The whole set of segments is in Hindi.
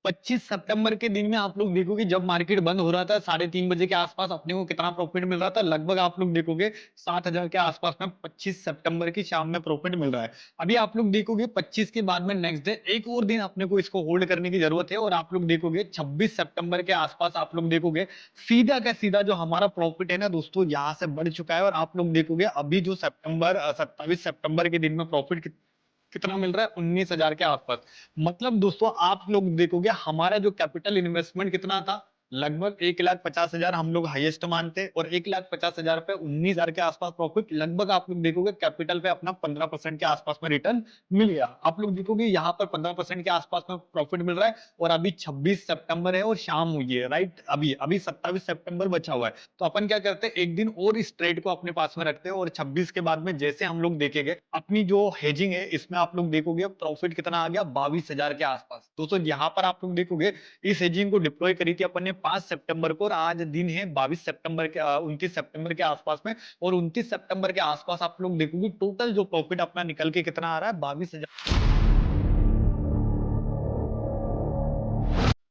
25 सितंबर के दिन में आप लोग देखोगे जब मार्केट बंद हो रहा था 3:30 बजे के आसपास अपने को कितना प्रॉफिट मिल रहा था, लगभग आप लोग देखोगे 7,000 के आसपास में 25 सितंबर की शाम में प्रॉफिट मिल रहा है। अभी आप लोग देखोगे 25 के बाद में नेक्स्ट डे एक और दिन अपने को इसको होल्ड करने की जरूरत है और आप लोग देखोगे 26 सितंबर के आसपास आप लोग देखोगे सीधा का सीधा जो हमारा प्रॉफिट है ना दोस्तों यहाँ से बढ़ चुका है और आप लोग देखोगे अभी जो 27 सितंबर के दिन में प्रॉफिट कितना मिल रहा है 19,000 के आसपास। मतलब दोस्तों आप लोग देखोगे हमारा जो कैपिटल इन्वेस्टमेंट कितना था, लगभग 1,50,000 हम लोग हाईएस्ट मानते हैं और 1,50,000 पे 19,000 के आसपास प्रॉफिट, लगभग आप लोग देखोगे कैपिटल पे अपना 15% के आसपास में रिटर्न मिल गया। आप लोग देखोगे यहाँ पर 15% के आसपास में प्रॉफिट मिल रहा है और अभी 26 सितंबर है और शाम हुई है, राइट। अभी अभी 27 सितंबर बचा हुआ है, तो अपन क्या करते हैं एक दिन और इस ट्रेड को अपने पास में रखते हैं और 26 के बाद में जैसे हम लोग देखेंगे अपनी जो हेजिंग है इसमें आप लोग देखोगे प्रॉफिट कितना आ गया 22,000 के आसपास। दोस्तों यहाँ पर आप लोग देखोगे इस हेजिंग को डिप्लॉय करी थी अपन ने 5 सितंबर को और आज दिन है 22 सितंबर के 29 सितंबर के आसपास में और 29 सितंबर के आसपास आप लोग देखोगे टोटल जो प्रॉफिट अपना निकल के कितना आ रहा है 22,000।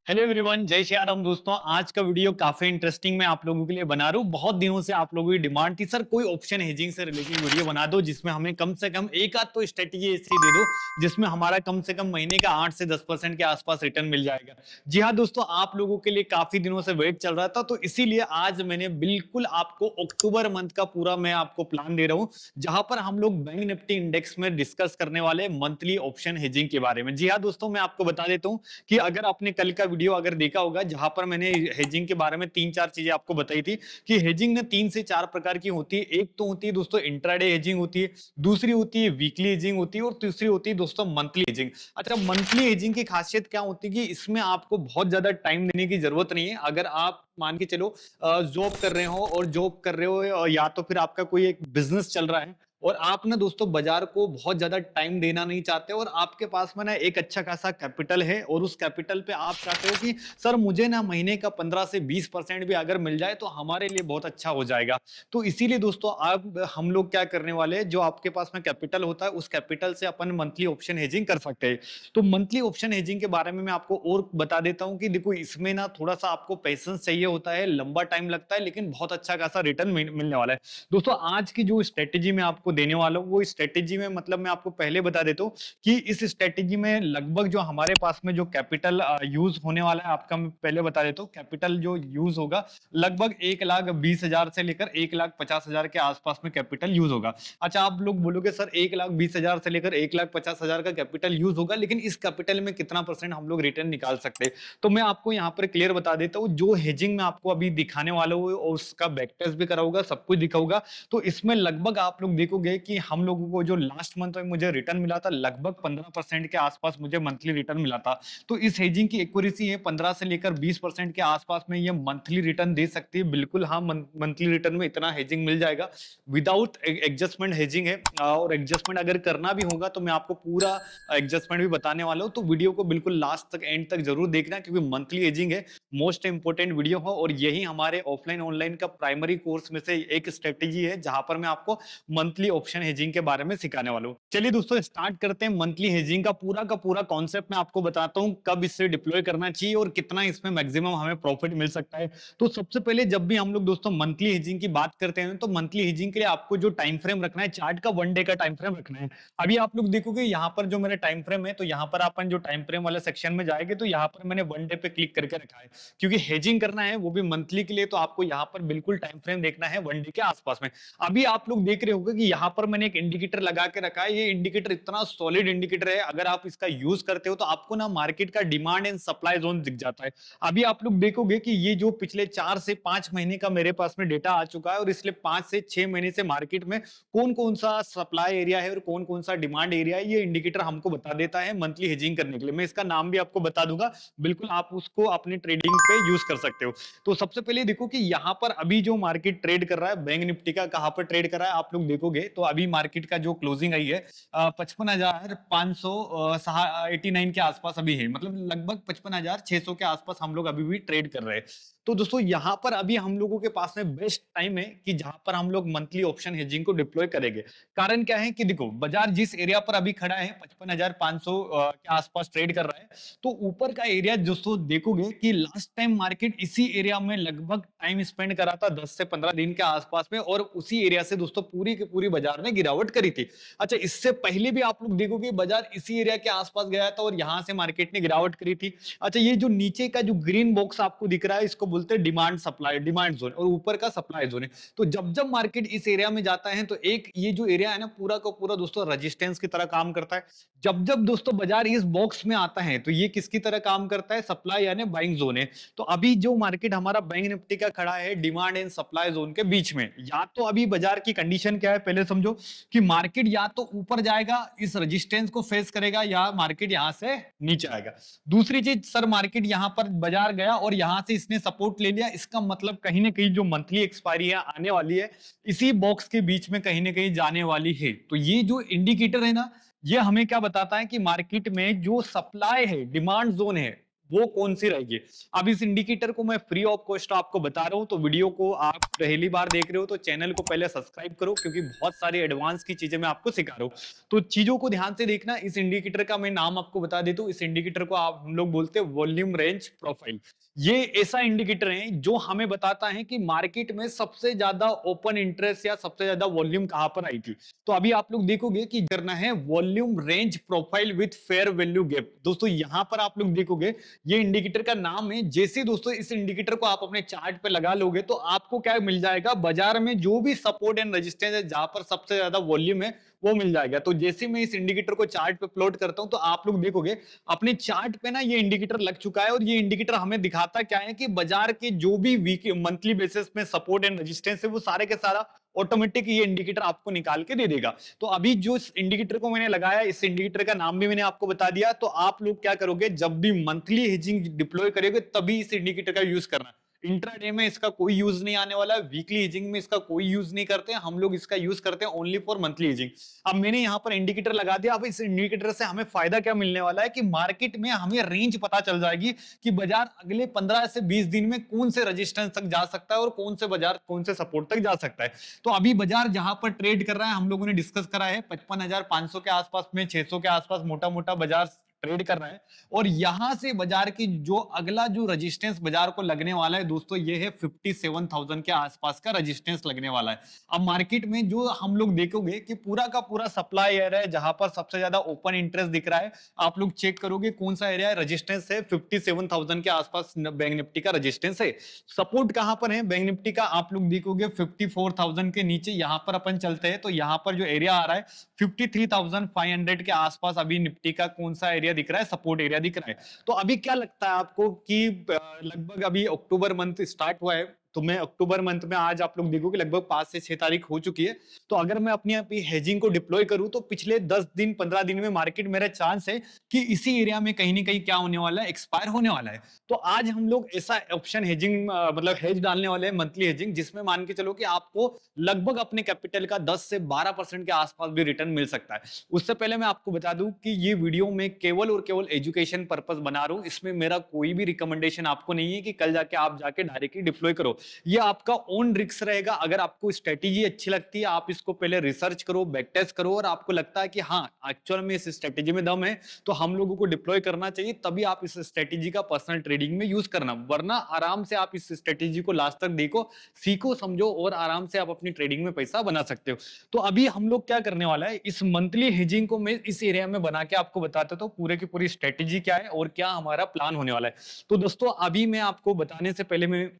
हेलो एवरीवन, जय श्री राम। दोस्तों आज का वीडियो काफी इंटरेस्टिंग मैं आप लोगों के लिए बना रहा हूँ। बहुत दिनों से आप लोगों की डिमांड थी सर कोई ऑप्शन हेजिंग से रिलेटेड वीडियो बना दो जिसमें हमें कम से कम एक आध तो स्ट्रेटेजी ऐसी दे दो जिसमें हमारा कम से कम महीने का 8 से 10% के आसपास रिटर्न मिल जाएगा। जी हाँ दोस्तों, आप लोगों के लिए काफी दिनों से वेट चल रहा था, तो इसीलिए आज मैंने बिल्कुल आपको अक्टूबर मंथ का पूरा मैं आपको प्लान दे रहा हूँ जहां पर हम लोग बैंक निफ्टी इंडेक्स में डिस्कस करने वाले मंथली ऑप्शन हेजिंग के बारे में। जी हाँ दोस्तों, मैं आपको बता देता हूँ कि अगर आपने कल का वीडियो अगर देखा होगा जहां पर मैंने हेजिंग के बारे में 3-4 चीजें आपको बताई थी कि हेजिंग ने 3 से 4 प्रकार की होती है। एक तो होती है दोस्तों इंट्राडे हेजिंग होती है, दूसरी होती है वीकली हेजिंग होती है और तीसरी होती है दोस्तों मंथली हेजिंग। अच्छा, मंथली हेजिंग की खासियत क्या होती है कि इसमें आपको बहुत ज्यादा टाइम देने की जरूरत नहीं है। अगर आप मान के चलो जॉब कर रहे हो और जॉब कर रहे हो या तो फिर आपका कोई एक बिजनेस चल रहा है और आप ना दोस्तों बाजार को बहुत ज्यादा टाइम देना नहीं चाहते और आपके पास में ना एक अच्छा खासा कैपिटल है और उस कैपिटल पे आप चाहते हो कि सर मुझे ना महीने का 15 से 20% भी अगर मिल जाए तो हमारे लिए बहुत अच्छा हो जाएगा। तो इसीलिए दोस्तों आप हम लोग क्या करने वाले हैं, जो आपके पास में कैपिटल होता है उस कैपिटल से अपन मंथली ऑप्शन हेजिंग कर सकते हैं। तो मंथली ऑप्शन हेजिंग के बारे में मैं आपको और बता देता हूं कि देखो इसमें ना थोड़ा सा आपको पेशेंस चाहिए होता है, लंबा टाइम लगता है, लेकिन बहुत अच्छा खासा रिटर्न मिलने वाला है। दोस्तों आज की जो स्ट्रेटेजी मैं आपको देने वाला हूँ वो स्ट्रेटेजी में मतलब मैं आपको पहले बता देता हूँ कि इस स्ट्रेटेजी में लगभग जो हमारे पास में जो कैपिटल यूज होने वाला है आपका, मैं पहले बता देता हूँ कैपिटल जो यूज होगा लगभग 1,20,000 से लेकर 1,50,000 के आसपास में कैपिटल यूज होगा। अच्छा, आप लोग बोलोगे सर 1,20,000 से लेकर 1,50,000 का कैपिटल यूज होगा, लेकिन इस कैपिटल में कितना परसेंट हम लोग रिटर्न निकाल सकते हैं? तो मैं आपको यहाँ पर क्लियर बता देता हूँ। जो हेजिंग में आपको अभी दिखाने वाला हूँ और उसका बैक टेस्ट भी कराऊंगा, सब कुछ दिखाऊंगा। तो इसमें लगभग आप लोग देखोगे कि हम लोगों को जो लास्ट मंथ में मुझे रिटर्न मिला था लगभग 15% के आसपास मुझे मंथली रिटर्न मिला था। तो इस हेजिंग की एक्यूरेसी है 15 से लेकर 20% के आसपास में ये मंथली रिटर्न दे सकती है। बिल्कुल हाँ, मंथली रिटर्न में इतना हेजिंग मिल जाएगा। विदाउट एडजस्टमेंट हेजिंग है और एडजस्टमेंट अगर करना भी होगा तो मैं आपको पूरा एडजस्टमेंट भी बताने वाला हूँ। तो वीडियो को बिल्कुल लास्ट तक एंड तक जरूर देखना क्योंकि मंथली हेजिंग है, मोस्ट इंपोर्टेंट वीडियो हो और यही हमारे ऑफलाइन ऑनलाइन का प्राइमरी कोर्स में से एक स्ट्रेटेजी है जहां पर मैं आपको मंथली ऑप्शन हेजिंग के बारे में सिखाने वाला हूं। चलिए दोस्तों स्टार्ट करते हैं। मंथली हेजिंग का पूरा कॉन्सेप्ट मैं आपको बताता हूं, कब इससे डिप्लॉय करना चाहिए और कितना इसमें मैक्सिमम हमें प्रॉफिट मिल सकता है। तो सबसे पहले जब भी हम लोग दोस्तों मंथली हेजिंग की बात करते हैं तो मंथली हेजिंग के लिए आपको जो टाइम फ्रेम रखना है चार्ट का 1 डे का टाइम फ्रेम रखना है। अभी आप लोग देखोगे यहाँ पर जो मेरा टाइम फ्रेम है, तो यहाँ पर अपन जो टाइम फ्रेम वाले सेक्शन में जाएंगे तो यहाँ पर मैंने 1 डे पे क्लिक करके रखा है क्योंकि हेजिंग करना है वो भी मंथली के लिए, तो आपको यहाँ पर बिल्कुल टाइम फ्रेम देखना है 1 डे के आसपास में। अभी आप लोग देख रहे होंगे कि यहाँ पर मैंने एक इंडिकेटर लगा के रखा है। ये इंडिकेटर इतना सॉलिड इंडिकेटर है, अगर आप इसका यूज करते हो तो आपको ना मार्केट का डिमांड एंड सप्लाई जोन दिख जाता है। अभी आप लोग देखोगे कि ये जो पिछले 4 से 5 महीने का मेरे पास में डेटा आ चुका है और इसलिए 5 से 6 महीने से मार्केट में कौन कौन सा सप्लाई एरिया है और कौन कौन सा डिमांड एरिया है, ये इंडिकेटर हमको बता देता है मंथली हेजिंग करने के लिए। मैं इसका नाम भी आपको बता दूंगा, बिल्कुल आप उसको अपनी ट्रेडिंग पे यूज कर सकते हो। तो सबसे पहले देखो कि यहाँ पर अभी जो मार्केट ट्रेड कर रहा है बैंक निफ्टी का कहां पर ट्रेड कर रहा है। आप लोग देखोगे तो अभी मार्केट का जो क्लोजिंग आई है 55,589 के आसपास अभी है, मतलब लगभग 55,600 के आसपास हम लोग अभी भी ट्रेड कर रहे हैं। तो दोस्तों यहाँ पर अभी हम लोगों के पास में बेस्ट टाइम है कि जहां पर हम लोग मंथली ऑप्शन हेजिंग को डिप्लॉय करेंगे। कारण क्या है कि देखो बाजार जिस एरिया पर अभी खड़ा है 55,500 के आसपास ट्रेड कर रहा है, तो ऊपर का एरिया दोस्तों देखोगे कि लास्ट टाइम मार्केट इसी एरिया में लगभग टाइम स्पेंड करा था 10 से 15 दिन के आसपास में, और उसी एरिया से दोस्तों पूरी की पूरी बाजार ने गिरावट करी थी। अच्छा, इससे पहले भी आप लोग देखोगे बाजार इसी एरिया के आसपास गया था और यहां से मार्केट ने गिरावट करी थी। अच्छा, ये जो नीचे का जो ग्रीन बॉक्स आपको दिख रहा है इसको बोलते हैं डिमांड सप्लाई, डिमांड जोन, और ऊपर का सप्लाई जोन है। तो जब जब मार्केट इस एरिया में जाता है तो एक ये जो एरिया है ना पूरा का पूरा दोस्तों रेजिस्टेंस की तरह काम करता है। जब जब दोस्तों बाजार इस बॉक्स में आता है तो ये किसकी तरह काम करता है, सप्लाई यानी बाइंग जोन है। तो अभी जो मार्केट हमारा बैंक निफ्टी का खड़ा है डिमांड एंड सप्लाई जोन के बीच में, या तो अभी बाजार की कंडीशन क्या है पहले समझो कि मार्केट या तो ऊपर जाएगा इस रेजिस्टेंस को फेस करेगा, या मार्केट यहां से नीचे आएगा। दूसरी चीज सर, मार्केट यहां पर बाजार गया और यहां से इसने सपोर्ट ले लिया, इसका मतलब कहीं ना कहीं जो मंथली एक्सपायरी है आने वाली है इसी बॉक्स के बीच में कहीं ना कहीं जाने वाली है। तो ये जो इंडिकेटर है ना, ये हमें क्या बताता है कि मार्केट में जो सप्लाई है, डिमांड जोन है, वो कौन सी रहेगी। अब इस इंडिकेटर को मैं फ्री ऑफ कॉस्ट आपको बता रहा हूं, तो वीडियो को आप पहली बार देख रहे हो तो चैनल को पहले सब्सक्राइब करो, क्योंकि बहुत सारी एडवांस की चीजें मैं आपको सिखा रहा हूं। तो चीजों को ध्यान से देखना। इस इंडिकेटर का मैं नाम आपको बता देता हूं, इस इंडिकेटर को आप हम लोग बोलते हैं वॉल्यूम रेंज प्रोफाइल। ये ऐसा इंडिकेटर है जो हमें बताता है कि मार्केट में सबसे ज्यादा ओपन इंटरेस्ट या सबसे ज्यादा वॉल्यूम कहां पर आई थी। तो अभी आप लोग देखोगे कि करना है volume range profile with fair value gap. दोस्तों यहां पर आप लोग देखोगे ये इंडिकेटर का नाम है। जैसे दोस्तों इस इंडिकेटर को आप अपने चार्ट पे लगा लोगे तो आपको क्या मिल जाएगा, बाजार में जो भी सपोर्ट एंड रेजिस्टेंस है जहां पर सबसे ज्यादा वॉल्यूम है वो मिल जाएगा। तो जैसे मैं इस इंडिकेटर को चार्ट पे प्लॉट करता हूं तो आप लोग देखोगे अपने चार्ट पे ना ये इंडिकेटर लग चुका है, और ये इंडिकेटर हमें दिखाता क्या है कि बाजार के जो भी वीक मंथली बेसिस में सपोर्ट एंड रेजिस्टेंस है वो सारे के सारा ऑटोमेटिक ये इंडिकेटर आपको निकाल के दे देगा। तो अभी जो इस इंडिकेटर को मैंने लगाया, इस इंडिकेटर का नाम भी मैंने आपको बता दिया। तो आप लोग क्या करोगे, जब भी मंथली हेजिंग डिप्लॉय करोगे तभी इस इंडिकेटर का यूज करना। इंट्राडे में इसका कोई यूज नहीं आने वाला, वीकली हेजिंग में इसका कोई यूज नहीं करते, हम लोग इसका यूज करते हैं ओनली फॉर मंथली हेजिंग। अब मैंने यहाँ पर इंडिकेटर लगा दिया। अब इस इंडिकेटर से हमें फायदा क्या मिलने वाला है कि मार्केट में हमें रेंज पता चल जाएगी कि बाजार अगले 15 से 20 दिन में कौन से रेजिस्टेंस तक जा सकता है और कौन से बाजार कौन से सपोर्ट तक जा सकता है। तो अभी बाजार जहां पर ट्रेड कर रहा है हम लोगों ने डिस्कस करा है 55,500 के आसपास में, 600 के आसपास मोटा मोटा बाजार ट्रेड कर रहा है। और यहां से बाजार की जो अगला जो रेजिस्टेंस बाजार को लगने वाला है दोस्तों, ये है 57,000 के आसपास का रेजिस्टेंस लगने वाला है। अब मार्केट में जो हम लोग देखोगे कि पूरा का पूरा सप्लाई एरिया है जहां पर सबसे ज्यादा ओपन इंटरेस्ट दिख रहा है। आप लोग चेक करोगे कौन सा एरिया है, रेजिस्टेंस है 57,000 के आसपास बैंक निफ्टी का रेजिस्टेंस है। सपोर्ट कहां पर है बैंक निफ्टी का, आप लोग देखोगे 54,000 के नीचे। यहां पर अपन चलते हैं तो यहां पर जो एरिया आ रहा है 53,500 के आसपास अभी निफ्टी का कौन सा एरिया दिख रहा है, सपोर्ट एरिया दिख रहा है। तो अभी क्या लगता है आपको कि लगभग अभी अक्टूबर मंथ स्टार्ट हुआ है, तो मैं अक्टूबर मंथ में आज आप लोग देखोगे लगभग 5 से 6 तारीख हो चुकी है। तो अगर मैं अपनी हेजिंग को डिप्लॉय करूं तो पिछले 10 दिन 15 दिन में मार्केट मेरा चांस है कि इसी एरिया में कहीं ना कहीं क्या होने वाला है, एक्सपायर होने वाला है। तो आज हम लोग ऐसा ऑप्शन हेजिंग मतलब हेज डालने वाले हैं, मंथली हेजिंग, जिसमें मान के चलो कि आपको लगभग अपने कैपिटल का 10 से 12% के आसपास भी रिटर्न मिल सकता है। उससे पहले मैं आपको बता दूं कि ये वीडियो में केवल और केवल एजुकेशन पर्पस बना रहा हूं, इसमें मेरा कोई भी रिकमेंडेशन आपको नहीं है कि कल जाके आप जाके डायरेक्टली डिप्लॉय करो। ये आपका ओन रिस्क रहेगा। अगर आपको स्ट्रेटेजी अच्छी लगती है, आप इसको पहले रिसर्च करो, बैक टेस्ट करो, और आपको लगता है कि हाँ एक्चुअल में इस स्ट्रेटेजी में दम है तो हम लोगों को डिप्लॉय करना चाहिए, तभी आप इस स्ट्रेटेजी का पर्सनल ट्रेडिंग में यूज करना। वरना आराम से आप इस स्ट्रेटेजी को लास्ट तक देखो, सीखो, समझो, और आराम से आप अपनी ट्रेडिंग में पैसा बना सकते हो। तो अभी हम लोग क्या करने वाला है, इस मंथली हेजिंग को मैं इस एरिया में बना के आपको बताता हूं पूरे की पूरी स्ट्रेटेजी क्या है और क्या हमारा प्लान होने वाला है। तो दोस्तों अभी मैं आपको बताने से पहले मैं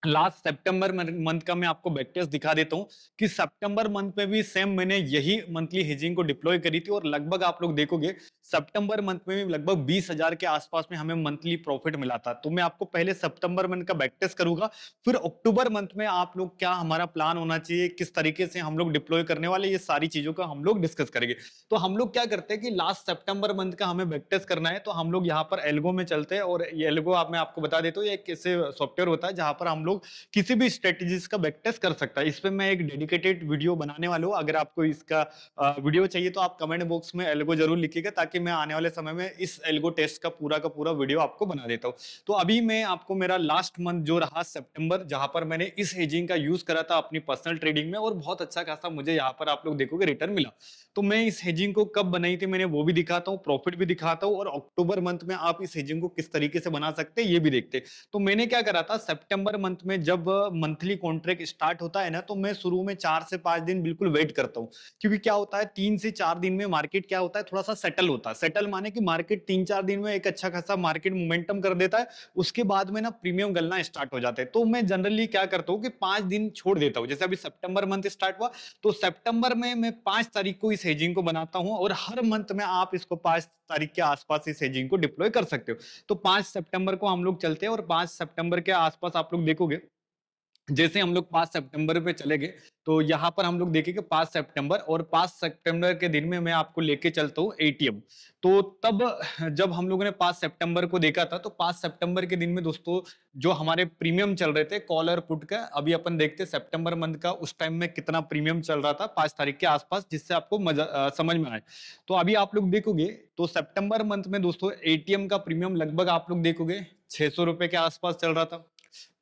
लास्ट सितंबर मंथ का मैं आपको बैक टेस्ट दिखा देता हूं कि सितंबर मंथ में भी सेम मैंने यही मंथली हेजिंग को डिप्लॉय करी थी, और लगभग आप लोग देखोगे सितंबर मंथ में भी लगभग 20,000 के आसपास में हमें मंथली प्रॉफिट मिला था। तो मैं आपको पहले सितंबर मंथ का बैक टेस्ट करूंगा, फिर अक्टूबर मंथ में आप लोग क्या हमारा प्लान होना चाहिए, किस तरीके से हम लोग डिप्लॉय करने वाले, ये सारी चीजों का हम लोग डिस्कस करेंगे। तो हम लोग क्या करते हैं कि लास्ट सितंबर मंथ का हमें बैक टेस्ट करना है, तो हम लोग यहाँ पर एल्गो में चलते हैं, और ये एल्गो मैं आपको बता देता हूँ, एक ऐसे सॉफ्टवेयर होता है जहां पर हम लोग लोग किसी भी स्ट्रेटजीज का बैक टेस्ट कर सकता है। इस पे मैं एक डेडिकेटेड वीडियो बनाने वाला हूँ। अगर आपको इसका वीडियो चाहिए तो आप कमेंट बॉक्स में एल्गो जरूर लिखिएगा, ताकि मैं आने वाले समय में इस एल्गो टेस्ट का पूरा वीडियो आपको बना देता हूँ। तो अभी मैं आपको मेरा लास्ट मंथ जो रहा सितंबर, जहां पर मैंने इस हेजिंग का यूज करा था अपनी पर्सनल ट्रेडिंग में, और बहुत अच्छा खासा मुझे यहाँ पर आप लोग देखोगे रिटर्न मिला। तो मैं इस हेजिंग को कब बनाई थी मैंने वो भी दिखाता हूँ, प्रॉफिट भी दिखाता हूँ, और अक्टूबर मंथ में आप इस हेजिंग को किस तरीके से बना सकते हैं ये भी देखते हैं। तो मैंने क्या करा था, सितंबर मंथ में जब मंथली कॉन्ट्रैक्ट स्टार्ट होता है ना, तो मैं शुरू में 4 से 5 दिन बिल्कुल वेट करता हूँ। क्योंकि क्या होता है 3 से 4 दिन में मार्केट क्या होता है, थोड़ा सा सेटल होता है। सेटल माने कि मार्केट 3-4 दिन में एक अच्छा खासा मार्केट मोमेंटम कर देता है, उसके बाद में ना प्रीमियम गलना स्टार्ट हो जाते हैं। तो मैं जनरली क्या करता हूँ कि 5 दिन छोड़ देता हूँ। जैसे अभी सितंबर मंथ स्टार्ट हुआ, तो सितंबर में मैं 5 तारीख को इस हेजिंग को बनाता हूँ, और हर मंथ में आप इसको 5 तारीख के आसपास इस हेजिंग को डिप्लॉय कर सकते हो। तो 5 सितंबर को हम लोग चलते हैं, और 5 सितंबर के आसपास आप लोग देखोगे, जैसे हम लोग 5 सितंबर पे चले गए, तो यहाँ पर हम लोग देखेंगे 5 सितंबर, और 5 सितंबर के दिन में मैं आपको लेके चलता हूँ एटीएम। तो तब जब हम लोगों ने 5 सितंबर को देखा था, तो 5 सितंबर के दिन में दोस्तों जो हमारे प्रीमियम चल रहे थे कॉल और पुट का, अभी अपन देखते हैं सितंबर मंथ का उस टाइम में कितना प्रीमियम चल रहा था 5 तारीख के आसपास, जिससे आपको समझ में आए। तो अभी आप लोग देखोगे तो सितंबर मंथ में दोस्तों एटीएम का प्रीमियम लगभग आप लोग देखोगे 600 रुपए के आसपास चल रहा था।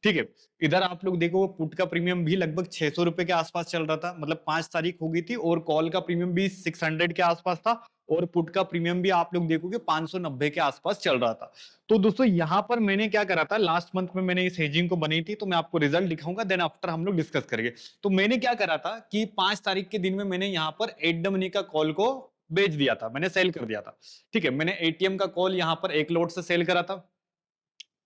ठीक है, इधर आप लोग देखो पुट का प्रीमियम भी लगभग 600 रुपए के आसपास चल रहा था, मतलब 5 तारीख हो गई थी, और कॉल का प्रीमियम भी 600 के आसपास था, और पुट का प्रीमियम भी आप लोग देखोगे 590 के आसपास चल रहा था। तो दोस्तों यहाँ पर मैंने क्या करा था, लास्ट मंथ में मैंने इस हेजिंग को बनी थी, तो मैं आपको रिजल्ट दिखाऊंगा, देन आफ्टर हम लोग डिस्कस करेंगे। तो मैंने क्या करा था कि 5 तारीख के दिन में मैंने यहाँ पर एट द मनी का कॉल को बेच दिया था, मैंने सेल कर दिया था। ठीक है, मैंने एटीएम का कॉल यहाँ पर एक लोट से सेल करा था,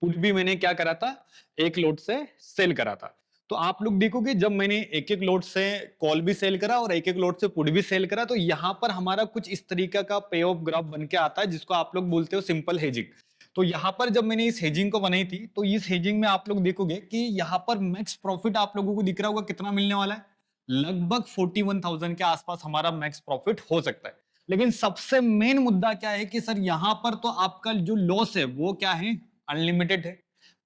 पुट भी मैंने क्या करा था, एक लोट से सेल करा था। तो आप लोग देखोगे जब मैंने एक एक लोट से कॉल भी सेल करा और एक एक लोट से पुट भी सेल करा, तो यहां पर हमारा कुछ इस तरीके का पे ऑफ ग्राफ बन के आता है, जिसको आप लोग बोलते हो सिंपल हेजिंग। तो यहाँ पर जब मैंने इस हेजिंग को बनाई थी, तो इस हेजिंग में आप लोग देखोगे कि यहाँ पर मैक्स प्रॉफिट आप लोगों को दिख रहा होगा कितना मिलने वाला है, लगभग 41,000 के आसपास हमारा मैक्स प्रॉफिट हो सकता है। लेकिन सबसे मेन मुद्दा क्या है कि सर यहाँ पर तो आपका जो लॉस है वो क्या है, अनलिमिटेड है।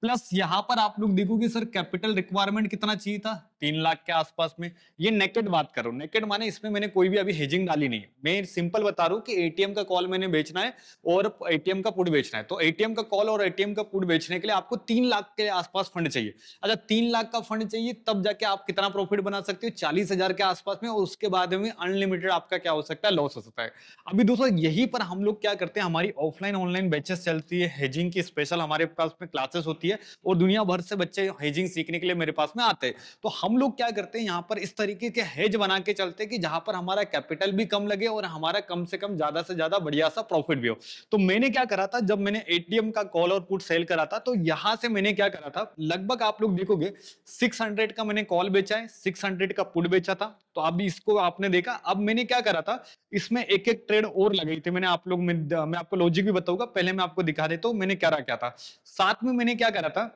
प्लस यहां पर आप लोग देखोगे सर कैपिटल रिक्वायरमेंट कितना चाहिए था, 3 लाख के आसपास में। ये नेकेड बात कर रहा हूं, नेकेड माने इसमें मैंने कोई भी अभी हेजिंग डाली नहीं है, मैं सिंपल बता रहा हूं कि एटीएम का कॉल मैंने बेचना है और एटीएम का पुट बेचना है। तो एटीएम का कॉल और एटीएम का पुट बेचने के लिए आपको 3 लाख के आसपास फंड चाहिए। अच्छा 3 लाख का फंड चाहिए तब जाके आप कितना प्रॉफिट बना सकते हो, 40,000 के आसपास में, और उसके बाद में अनलिमिटेड आपका क्या हो सकता है, लॉस हो सकता है। अभी दोस्तों यही पर हम लोग क्या करते हैं, हमारी ऑफलाइन ऑनलाइन बैचेस चलती है, हेजिंग की स्पेशल हमारे पास में क्लासेस होती है, और दुनिया भर से बच्चे हेजिंग सीखने के लिए मेरे पास में आते हैं। तो हम लोग क्या करते हैं यहाँ पर इस तरीके के हेज बना के चलते हैं कि जहां पर हमारा कैपिटल भी कम लगे और हमारा कम से कम ज्यादा से ज्यादा बढ़िया सा प्रॉफिट भी हो। तो मैंने क्या करा था, जब मैंने एटीएम का कॉल और पुट सेल करा था, तो यहां से मैंने क्या करा था, लगभग आप लोग देखोगे 600 का मैंने कॉल बेचा है, 600 का पुट बेचा था। तो अभी इसको आपने देखा, अब मैंने क्या करा था, इसमें एक एक ट्रेड और लगाई थी मैंने, आप लोग मैं आपको लॉजिक भी बताऊंगा, पहले मैं आपको दिखा देता हूं मैंने क्या था। साथ में मैंने क्या करा था,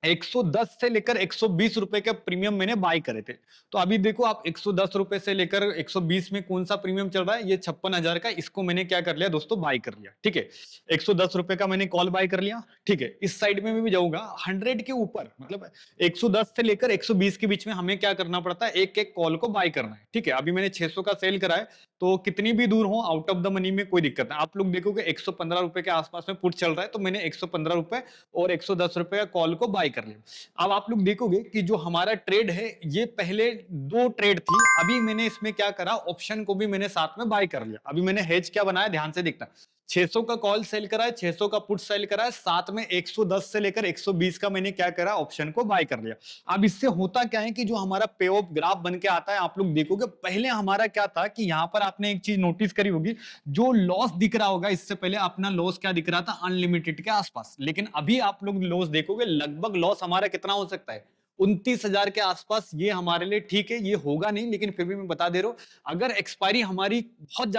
110 से लेकर 120 रुपए के प्रीमियम मैंने बाय करे थे। तो अभी देखो आप 110 रुपए से लेकर 120 में कौन सा प्रीमियम चल रहा है, ये 56,000 का, इसको मैंने क्या कर लिया दोस्तों, बाय कर लिया। ठीक है, 110 रुपए का मैंने कॉल बाय कर लिया। ठीक है, इस साइड में भी जाऊंगा 100 के ऊपर, मतलब 110 से लेकर 120 के बीच में हमें क्या करना पड़ता है, एक एक कॉल को बाय करना है। ठीक है, अभी मैंने 600 का सेल करा है, तो कितनी भी दूर हो आउट ऑफ द मनी में कोई दिक्कत नहीं। आप लोग देखोगे 115 रुपए के आसपास में पुट चल रहा है, तो मैंने 115 रुपए और 110 रुपए का कॉल को बाय कर लिया। अब आप लोग देखोगे कि जो हमारा ट्रेड है, ये पहले 2 ट्रेड थी, अभी मैंने इसमें क्या करा, ऑप्शन को भी मैंने साथ में बाय कर लिया। अभी मैंने हेज क्या बनाया, ध्यान से देखना, 600 का कॉल सेल करा है, 600 का पुट सेल करा है, साथ में 110 से लेकर 120 का मैंने क्या करा, ऑप्शन को बाय कर लिया। अब इससे होता क्या है कि जो हमारा पे ऑफ ग्राफ बन के आता है, आप लोग देखोगे पहले हमारा क्या था कि यहां पर आपने एक चीज नोटिस करी होगी, जो लॉस दिख रहा होगा, इससे पहले अपना लॉस क्या दिख रहा था, अनलिमिटेड के आसपास। लेकिन अभी आप लोग लॉस देखोगे, लगभग लॉस हमारा कितना हो सकता है, 29,000 के आसपास। ये हमारे लिए ठीक है, ये होगा नहीं, लेकिन फिर भी मैं बता दे रहा हूं, अगर एक्सपायरी हमारी बहुत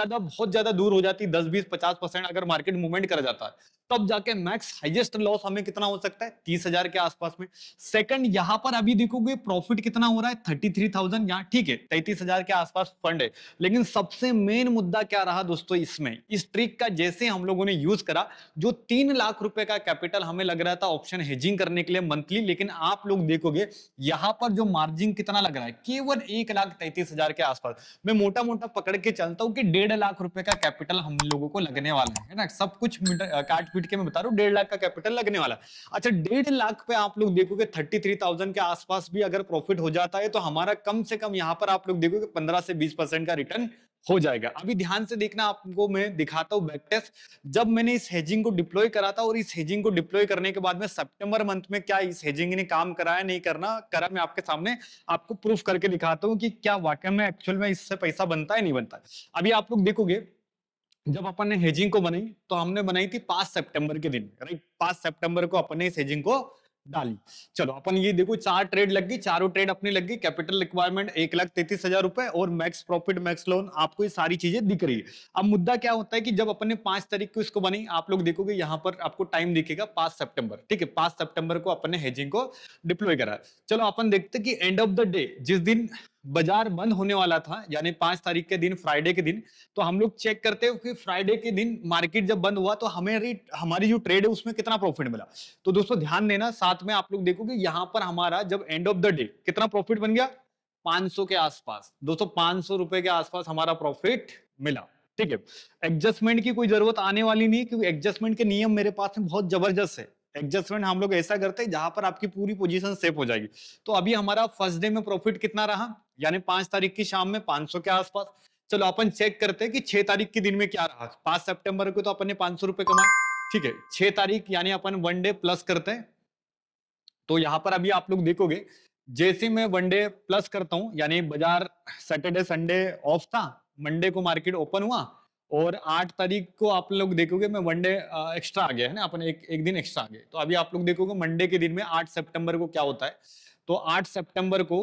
ज्यादा दूर हो जाती, 10 20 50% अगर मार्केट मूवमेंट कर जाता है, तब जाके मैक्स हाईएस्ट लॉस हमें कितना हो सकता है 30,000 के आसपास में। सेकंड, यहां पर अभी देखोगे प्रॉफिट कितना हो रहा है 33,000, यहाँ ठीक है 33,000 के आसपास फंड है। लेकिन सबसे मेन मुद्दा क्या रहा दोस्तों, इसमें इस ट्रिक का जैसे हम लोगों ने यूज करा, जो 3 लाख रुपए का कैपिटल हमें लग रहा था ऑप्शन हेजिंग करने के लिए मंथली, लेकिन आप लोग देखोगे यहां पर जो मार्जिन कितना लग रहा है, केवल 1,33,000 के आसपास। मैं मोटा मोटा पकड़ के चलता हूं कि 1.5 लाख रुपए का कैपिटल हम लोगों को लगने वाला है ना, सब कुछ काट पीट के मैं बता रहा हूँ 1.5 लाख का कैपिटल लगने वाला है। अच्छा, 1.5 लाख पे आप लोग देखोगे 33,000 के आसपास भी अगर प्रॉफिट हो जाता है तो हमारा कम से कम यहाँ पर आप लोग देखोगे 15 से 20% का रिटर्न हो जाएगा। अभी ध्यान से देखना, आपको मैं दिखाता हूं बैक टेस्ट। जब मैंने इस हेजिंग को डिप्लॉय करा था और इस हेजिंग को डिप्लॉय करने के बाद में सितंबर मंथ में क्या इस हेजिंग ने काम करा है नहीं करना करा, मैं आपके सामने आपको प्रूफ करके दिखाता हूं कि क्या वाकई में एक्चुअल में इससे पैसा बनता है नहीं बनता है। अभी आप लोग देखोगे जब अपन ने हेजिंग को बनाई तो हमने बनाई थी 5 सितंबर के दिन, राइट। 5 सितंबर को अपन ने इस हेजिंग को डाली। चलो अपन ये देखो 4 ट्रेड लग गई, चारों ट्रेड अपनी लग गई। कैपिटल रिक्वायरमेंट 1,33,000 रुपए और मैक्स प्रॉफिट मैक्स लोन, आपको ये सारी चीजें दिख रही है। अब मुद्दा क्या होता है कि जब अपन ने 5 तारीख को इसको बनाई, आप लोग देखोगे यहाँ पर आपको टाइम दिखेगा 5 सितंबर, ठीक है। 5 सितंबर को अपन ने हेजिंग को डिप्लॉय करा। चलो अपन देखते कि एंड ऑफ द डे जिस दिन बाजार बंद होने वाला था, यानी 5 तारीख के दिन फ्राइडे के दिन, तो हम लोग चेक करते हैं कि फ्राइडे के दिन मार्केट जब बंद हुआ तो हमारी जो ट्रेड है उसमें कितना प्रॉफिट मिला। तो दोस्तों ध्यान देना, साथ में आप लोग देखोगे यहां पर हमारा जब एंड ऑफ द डे कितना प्रॉफिट बन गया, 500 के आसपास। दोस्तों 500 रुपए के आसपास हमारा प्रॉफिट मिला, ठीक है। एडजस्टमेंट की कोई जरूरत आने वाली नहीं, क्योंकि एडजस्टमेंट के नियम मेरे पास में बहुत जबरदस्त है। एडजस्टमेंट हम लोग ऐसा करते हैं जहां पर आपकी पूरी पोजीशन सेफ हो जाएगी। तो अभी हमारा फर्स्ट डे में प्रॉफिट कितना रहा, यानी 5 तारीख की शाम में 500 के आसपास। चलो अपन चेक करते हैं कि 6 तारीख के दिन में क्या रहा। 5 सितंबर को तो अपन ने 500 रुपए कमाए, ठीक है। 6 तारीख यानी अपन वन डे प्लस करते हैं, तो यहां पर अभी आप लोग देखोगे जैसे मैं वन डे प्लस करता हूं, यानी बाजार सैटरडे संडे ऑफ था, मंडे को मार्केट ओपन हुआ और 8 तारीख को आप लोग देखोगे मैं वन डे एक्स्ट्रा आ गया है ना, अपन एक दिन एक्स्ट्रा आ गए। तो अभी आप लोग देखोगे मंडे के दिन में 8 सितंबर को क्या होता है। तो 8 सितंबर को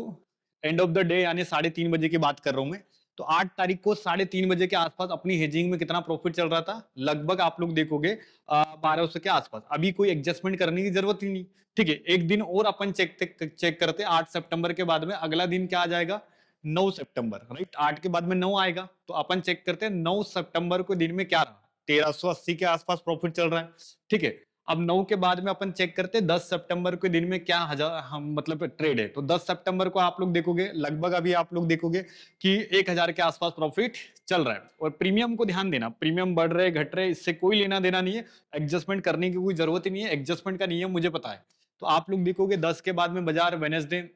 एंड ऑफ द डे यानी 3:30 बजे की बात कर रहा हूं मैं। तो 8 तारीख को 3:30 बजे के आसपास अपनी हेजिंग में कितना प्रॉफिट चल रहा था, लगभग आप लोग देखोगे 1200 के आसपास। अभी कोई एडजस्टमेंट करने की जरूरत ही नहीं, ठीक है। एक दिन और अपन चेक करते 8 सितंबर के बाद में अगला दिन क्या आ जाएगा, 9 सितंबर, राइट। 8 के बाद में 9 आएगा, तो अपन चेक करते हैं 9 सितंबर को दिन में क्या रहा, 1380 के आसपास प्रॉफिट चल रहा है, ठीक है। अब 9 के बाद में अपन चेक करते हैं 10 सितंबर के दिन में क्या हजार हम मतलब ट्रेड है। तो 10 सितंबर को आप लोग देखोगे लगभग अभी आप लोग देखोगे कि 1000 के आसपास प्रॉफिट चल रहा है। और प्रीमियम को ध्यान देना, प्रीमियम बढ़ रहे घट रहे इससे कोई लेना देना नहीं है, एडजस्टमेंट करने की कोई जरूरत ही नहीं है। एडजस्टमेंट का नियम मुझे पता है। तो आप लोग देखोगे 10 के बाद में बाजार वेडनेसडे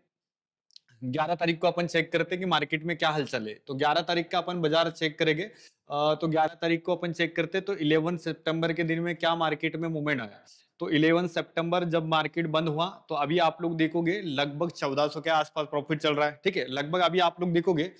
11 तारीख को अपन चेक करते हैं कि मार्केट में क्या हलचल है। तो 11 तारीख का अपन बाजार चेक करेंगे। तो 11 तारीख को अपन चेक करते हैं तो 11 सितंबर के दिन में क्या मार्केट में मूवमेंट आया। तो 11 सितंबर जब मार्केट बंद हुआ तो अभी आप लोग देखोगे लगभग 1400 के आसपास प्रॉफिट चल रहा है, ठीक है। लगभग अभी आप लोग देखोगे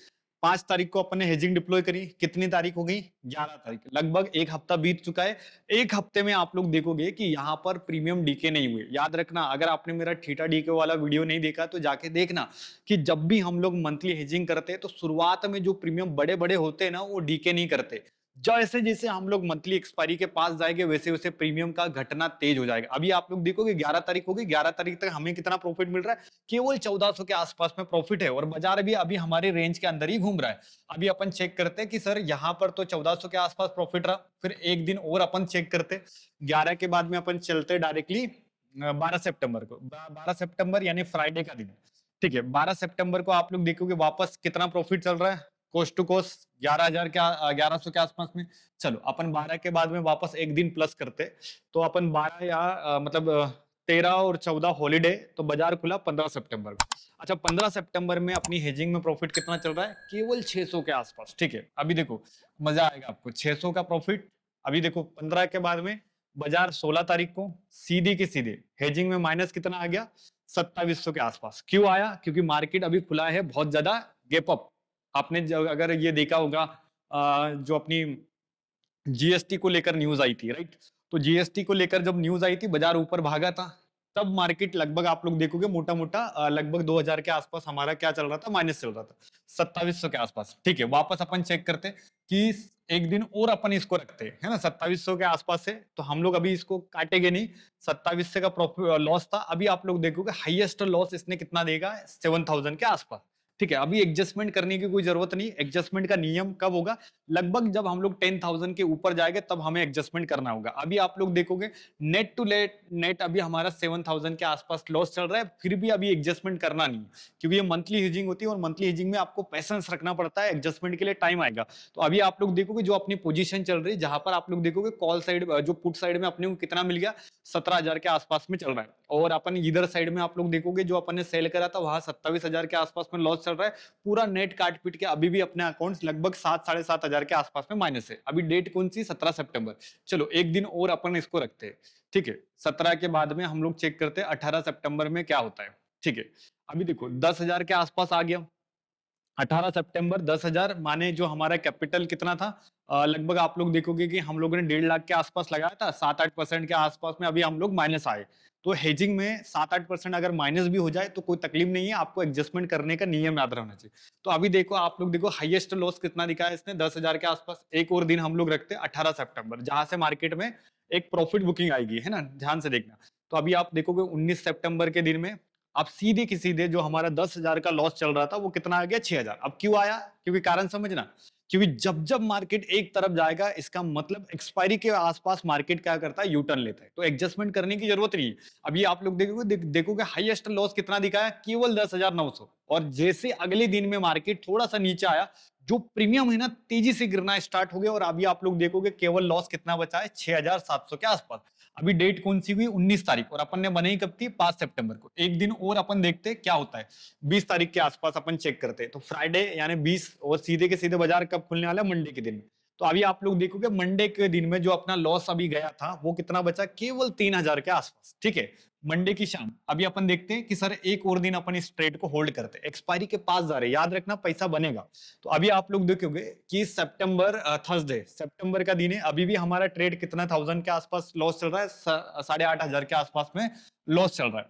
5 तारीख को अपन ने हेजिंग डिप्लॉय करी, कितनी तारीख हो गई, 11 तारीख। लगभग एक हफ्ता बीत चुका है। एक हफ्ते में आप लोग देखोगे कि यहाँ पर प्रीमियम डीके नहीं हुए। याद रखना, अगर आपने मेरा थीटा डीके वाला वीडियो नहीं देखा तो जाके देखना कि जब भी हम लोग मंथली हेजिंग करते हैं तो शुरुआत में जो प्रीमियम बड़े बड़े होते हैं ना वो डीके नहीं करते। जैसे जैसे हम लोग मंथली एक्सपायरी के पास जाएंगे वैसे वैसे प्रीमियम का घटना तेज हो जाएगा। अभी आप लोग देखोगे 11 तारीख होगी, 11 तारीख तक हमें कितना प्रॉफिट मिल रहा है, केवल 1400 के आसपास में प्रॉफिट है और बाजार भी अभी हमारे रेंज के अंदर ही घूम रहा है। अभी अपन चेक करते हैं कि सर यहाँ पर तो 1400 के आसपास प्रॉफिट रहा। फिर एक दिन और अपन चेक करते, 11 के बाद में अपन चलते डायरेक्टली 12 सितंबर को। 12 सितंबर यानी फ्राइडे का दिन, ठीक है। 12 सितंबर को आप लोग देखोगे वापस कितना प्रॉफिट चल रहा है, कोस्ट टू कोस्ट 11,000 के 1100 के आसपास में। चलो अपन 12 के बाद में वापस एक दिन प्लस करते, तो अपन 12 या 13 और 14 हॉलीडे, तो बाजार खुला 15 सितंबर को। अच्छा 15 सितंबर में अपनी हेजिंग में प्रॉफिट कितना चल रहा है, केवल 600 के आसपास, ठीक है। अभी देखो मजा आएगा आपको, 600 का प्रॉफिट। अभी देखो 15 के बाद में बाजार 16 तारीख को सीधी की सीधे हेजिंग में माइनस कितना आ गया, 2700 के आसपास। क्यों आया, क्योंकि मार्केट अभी खुला है बहुत ज्यादा गैप अप। आपने अगर ये देखा होगा जो अपनी जीएसटी को लेकर न्यूज आई थी, राइट। तो जीएसटी को लेकर जब न्यूज आई थी बाजार ऊपर भागा था, तब मार्केट लगभग आप लोग देखोगे मोटा मोटा लगभग 2000 के आसपास हमारा क्या चल रहा था, माइनस चल रहा था 2700 के आसपास। ठीक है, वापस अपन चेक करते कि एक दिन और अपन इसको रखते हैं, है ना, 2700 के आसपास से। तो हम लोग अभी इसको काटेंगे नहीं, 2700 का प्रॉफिट लॉस था। अभी आप लोग देखोगे हाईएस्ट लॉस इसने कितना देगा, 7000 के आसपास। ठीक है, अभी एडजस्टमेंट करने की कोई जरूरत नहीं। एडजस्टमेंट का नियम कब होगा, लगभग जब हम लोग 10,000 के ऊपर जाएंगे तब हमें एडजस्टमेंट करना होगा। अभी आप लोग देखोगे नेट टू नेट अभी हमारा 7000 के आसपास लॉस चल रहा है, फिर भी अभी एडजस्टमेंट करना नहीं, क्योंकि ये मंथली हेजिंग होती है और मंथली हेजिंग में आपको पेशेंस रखना पड़ता है, एडजस्टमेंट के लिए टाइम आएगा। तो अभी आप लोग देखोगे जो अपनी पोजीशन चल रही है, जहां पर आप लोग देखोगे कॉल साइड जो पुट साइड में अपने को कितना मिल गया, 17,000 के आसपास में चल रहा है। और अपन इधर साइड में आप लोग देखोगे जो अपन ने सेल करा था वहां 27,000 के आसपास में लॉस चल रहा है। पूरा नेट काट पीट के अभी भी अपने अकाउंट्स लगभग 7-7,500 के आसपास में माइनस है। अभी डेट कौन सी, 17 सितंबर। चलो एक दिन और अपन इसको रखते हैं। ठीक है, 17 के बाद में हम लोग चेक करते हैं 18 सितंबर में क्या होता है। ठीक है, अभी देखो 10,000 के आसपास आ गया। 18 सितंबर 10,000 माने जो हमारा कैपिटल कितना था, लगभग आप लोग देखोगे कि हम लोगों ने 1.5 लाख के आसपास लगाया था, 7-8% के आसपास में अभी हम लोग माइनस आए। तो हेजिंग में 7-8% अगर माइनस भी हो जाए तो कोई तकलीफ नहीं है, आपको एडजस्टमेंट करने का नियम याद रहना चाहिए। तो अभी देखो आप लोग देखो हाईएस्ट लॉस कितना दिखा है इसने, 10,000 के आसपास। एक और दिन हम लोग रखते हैं 18 सितंबर, जहां से मार्केट में एक प्रॉफिट बुकिंग आएगी, है ना, ध्यान से देखना। तो अभी आप देखोगे 19 सितंबर के दिन में अब सीधे की सीधे जो हमारा 10,000 का लॉस चल रहा था वो कितना आ गया, 6,000। अब क्यों आया, क्योंकि कारण समझना, क्योंकि जब जब मार्केट एक तरफ जाएगा इसका मतलब एक्सपायरी के आसपास मार्केट क्या करता है, यू टर्न लेता है। तो एडजस्टमेंट करने की जरूरत नहीं है। अभी आप लोग देखोगे देखोगे हाईएस्ट लॉस कितना दिखाया, केवल 10,900। और जैसे अगले दिन में मार्केट थोड़ा सा नीचे आया, जो प्रीमियम है ना तेजी से गिरना स्टार्ट हो गया। और अभी आप लोग देखोगे केवल लॉस कितना बचा है, 6,700 के आसपास। अभी डेट कौन सी हुई, 19 तारीख, और अपन ने बनाई कब थी, 5 सितंबर को। एक दिन और अपन देखते हैं क्या होता है, 20 तारीख के आसपास अपन चेक करते हैं। तो फ्राइडे यानी 20, और सीधे के सीधे बाजार कब खुलने वाला है, मंडे के दिन में। तो अभी आप लोग देखोगे मंडे के दिन में जो अपना लॉस अभी गया था वो कितना बचा, केवल 3,000 के आसपास। ठीक है, मंडे की शाम। अभी अपन देखते हैं कि सर एक और दिन अपन इस ट्रेड को होल्ड करते हैं, एक्सपायरी के पास जा रहे हैं, याद रखना पैसा बनेगा। तो अभी आप लोग देखोगे कि सितंबर थर्सडे सितंबर का दिन है, अभी भी हमारा ट्रेड कितना 1000 के आसपास लॉस चल रहा है, 8,500 के आसपास में लॉस चल रहा है।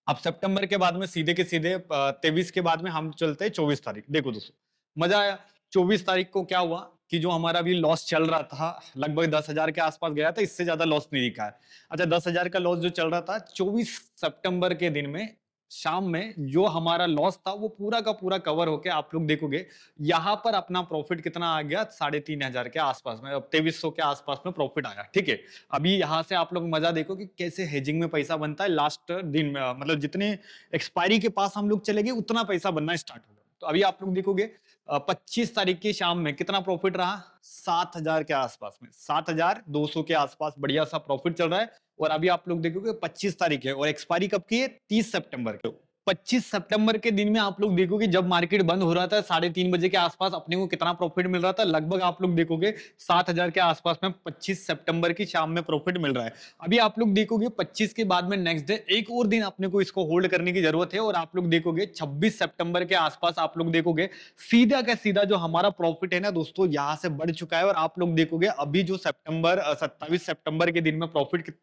अब सितंबर के बाद में सीधे के सीधे 23 के बाद में हम चलते हैं 24 तारीख। देखो दोस्तों मजा आया। 24 तारीख को क्या हुआ कि जो हमारा भी लॉस चल रहा था लगभग 10,000 के आसपास गया था, इससे ज्यादा लॉस नहीं दिखा है। अच्छा, 10,000 का लॉस जो चल रहा था 24 सितंबर के दिन में शाम में जो हमारा लॉस था वो पूरा का पूरा कवर होके आप लोग देखोगे यहाँ पर अपना प्रॉफिट कितना आ गया, 3,500 के आसपास में, अब 2300 के आसपास में प्रॉफिट आया। ठीक है, अभी यहाँ से आप लोग मजा देखो कि कैसे हेजिंग में पैसा बनता है लास्ट दिन में, मतलब जितने एक्सपायरी के पास हम लोग चले गए उतना पैसा बनना स्टार्ट होगा। तो अभी आप लोग देखोगे 25 तारीख की शाम में कितना प्रॉफिट रहा, 7,000 के आसपास में, 7,200 के आसपास बढ़िया सा प्रॉफिट चल रहा है। और अभी आप लोग देखोगे 25 तारीख है और एक्सपायरी कब की है, 30 सितंबर की। 25 सितंबर के दिन में आप लोग देखोगे जब मार्केट बंद हो रहा था 3:30 बजे के आसपास अपने को कितना प्रॉफिट मिल रहा था, लगभग आप लोग देखोगे 7,000 के आसपास में 25 सितंबर की शाम में प्रॉफिट मिल रहा है। अभी आप लोग देखोगे 25 के बाद में नेक्स्ट डे एक और दिन अपने को इसको होल्ड करने की जरूरत है। और आप लोग देखोगे 26 सितंबर के आसपास आप लोग देखोगे सीधा का सीधा जो हमारा प्रॉफिट है ना दोस्तों यहाँ से बढ़ चुका है। और आप लोग देखोगे अभी जो 27 सितंबर के दिन में प्रॉफिट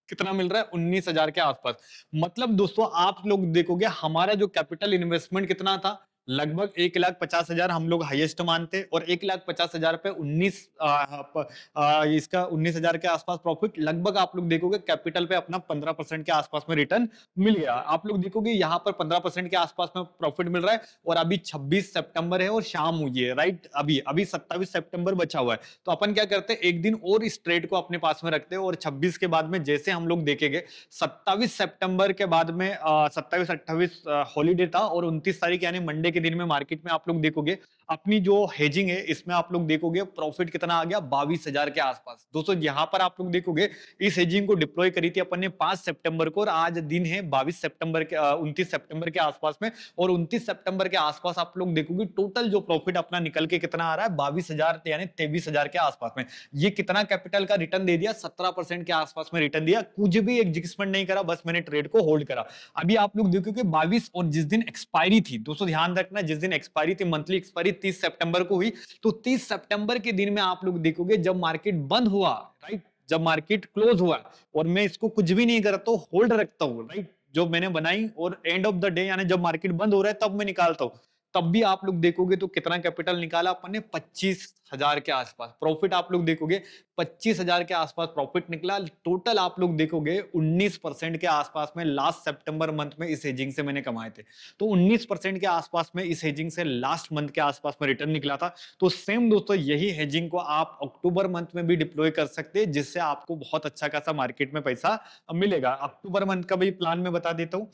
कितना मिल रहा है, 19,000 के आसपास। मतलब दोस्तों आप लोग देखोगे हमारा जो कैपिटल इन्वेस्टमेंट कितना था, लगभग 1,50,000 हम लोग हाईएस्ट मानते, और 1,50,000 पे 19 इसका 19,000 के आसपास प्रॉफिट, लगभग आप लोग देखोगे कैपिटल पे अपना 15% के आसपास में रिटर्न मिल गया। आप लोग देखोगे यहाँ पर 15% के आसपास में प्रॉफिट मिल रहा है। और अभी 26 सितंबर है और शाम हुई है, राइट, अभी अभी 27 सितंबर बचा हुआ है। तो अपन क्या करते हैं, एक दिन और इस ट्रेड को अपने पास में रखते हैं। और 26 के बाद में जैसे हम लोग देखेंगे 27 सितंबर के बाद में 27-28 हॉलीडे था, और 29 तारीख यानी मंडे के दिन में मार्केट में आप लोग देखोगे अपनी जो हेजिंग है इसमें आप लोग देखोगे प्रॉफिट कितना आ गया, 22,000 के आसपास। दोस्तों यहाँ पर आप लोग देखोगे इस हेजिंग को डिप्लॉय करी थी अपन ने 5 सितंबर को, और आज दिन है 22 सितंबर के 29 सितंबर के आसपास में। और 29 सितंबर के आसपास आप लोग देखोगे टोटल जो प्रॉफिट अपना निकल के कितना आ रहा है, 22,000 यानी 23,000 के आसपास में। ये कितना कैपिटल का रिटर्न दे दिया, 17% के आसपास में रिटर्न दिया। कुछ भी एडजस्टमेंट नहीं करा, बस मैंने ट्रेड को होल्ड करा। अभी आप लोग देखोगे 22 और जिस दिन एक्सपायरी थी, दोस्तों ध्यान रखना जिस दिन एक्सपायरी थी, मंथली एक्सपायरी 30 सितंबर को हुई। तो 30 सितंबर के दिन में आप लोग देखोगे जब मार्केट बंद हुआ, राइट, जब मार्केट क्लोज हुआ और मैं इसको कुछ भी नहीं करता हूँ, होल्ड रखता हूँ, राइट, जो मैंने बनाई, और एंड ऑफ द डे यानी जब मार्केट बंद हो रहा है तब मैं निकालता हूँ, तब भी आप लोग देखोगे तो कितना कैपिटल निकाला अपन ने, 25,000 के आसपास प्रॉफिट। आप लोग देखोगे 25,000 के आसपास प्रॉफिट निकला। टोटल आप लोग देखोगे 19% के आसपास में लास्ट सितंबर मंथ में इस हेजिंग से मैंने कमाए थे। तो 19% के आसपास में इस हेजिंग से लास्ट मंथ के आसपास में रिटर्न निकला था। तो सेम दोस्तों यही हेजिंग को आप अक्टूबर मंथ में भी डिप्लॉय कर सकते हैं, जिससे आपको बहुत अच्छा खासा मार्केट में पैसा मिलेगा। अक्टूबर मंथ का भी प्लान मैं बता देता हूँ।